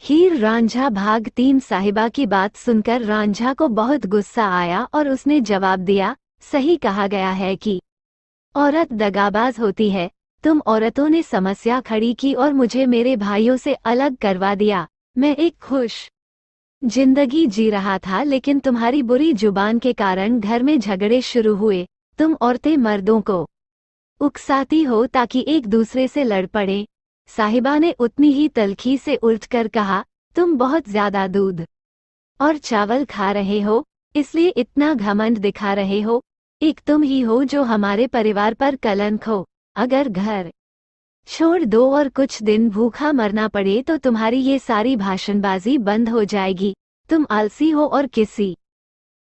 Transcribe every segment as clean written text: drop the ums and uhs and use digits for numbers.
हीर रांझा भाग 3। साहिबा की बात सुनकर रांझा को बहुत गुस्सा आया और उसने जवाब दिया, सही कहा गया है कि औरत दगाबाज होती है। तुम औरतों ने समस्या खड़ी की और मुझे मेरे भाइयों से अलग करवा दिया। मैं एक खुश जिंदगी जी रहा था, लेकिन तुम्हारी बुरी जुबान के कारण घर में झगड़े शुरू हुए। तुम औरतें मर्दों को उकसाती हो ताकि एक दूसरे से लड़ पड़े। साहिबा ने उतनी ही तल्खी से उलटकर कहा, तुम बहुत ज्यादा दूध और चावल खा रहे हो, इसलिए इतना घमंड दिखा रहे हो। एक तुम ही हो जो हमारे परिवार पर कलंक हो। अगर घर छोड़ दो और कुछ दिन भूखा मरना पड़े तो तुम्हारी ये सारी भाषणबाजी बंद हो जाएगी। तुम आलसी हो और किसी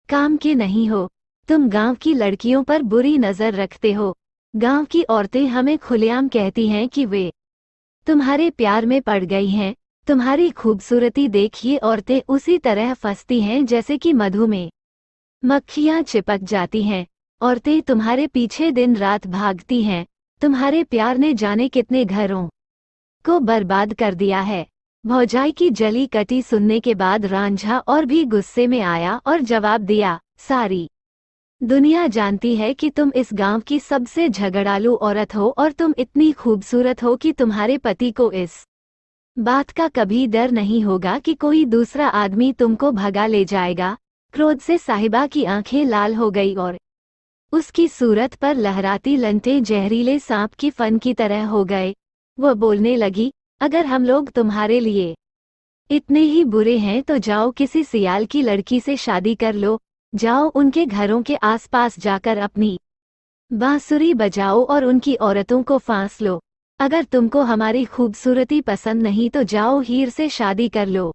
काम के नहीं हो। तुम गांव की लड़कियों पर बुरी नजर रखते हो। गांव की औरतें हमें खुलेआम कहती हैं कि वे तुम्हारे प्यार में पड़ गई हैं। तुम्हारी खूबसूरती देखिए, औरतें उसी तरह फंसती हैं जैसे कि मधु में मक्खियां चिपक जाती हैं। औरतें तुम्हारे पीछे दिन रात भागती हैं। तुम्हारे प्यार ने जाने कितने घरों को बर्बाद कर दिया है। भौजाई की जली कटी सुनने के बाद रांझा और भी गुस्से में आया और जवाब दिया, सारी दुनिया जानती है कि तुम इस गांव की सबसे झगड़ालू औरत हो और तुम इतनी खूबसूरत हो कि तुम्हारे पति को इस बात का कभी डर नहीं होगा कि कोई दूसरा आदमी तुमको भगा ले जाएगा। क्रोध से साहिबा की आंखें लाल हो गई और उसकी सूरत पर लहराती लंटें जहरीले सांप की फन की तरह हो गए। वह बोलने लगी, अगर हम लोग तुम्हारे लिए इतने ही बुरे हैं तो जाओ किसी सियाल की लड़की से शादी कर लो। जाओ उनके घरों के आसपास जाकर अपनी बांसुरी बजाओ और उनकी औरतों को फांस लो। अगर तुमको हमारी खूबसूरती पसंद नहीं तो जाओ हीर से शादी कर लो।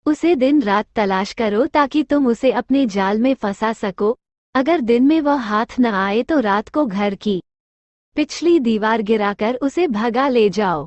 उसे दिन रात तलाश करो ताकि तुम उसे अपने जाल में फंसा सको। अगर दिन में वह हाथ न आए तो रात को घर की पिछली दीवार गिराकर उसे भगा ले जाओ।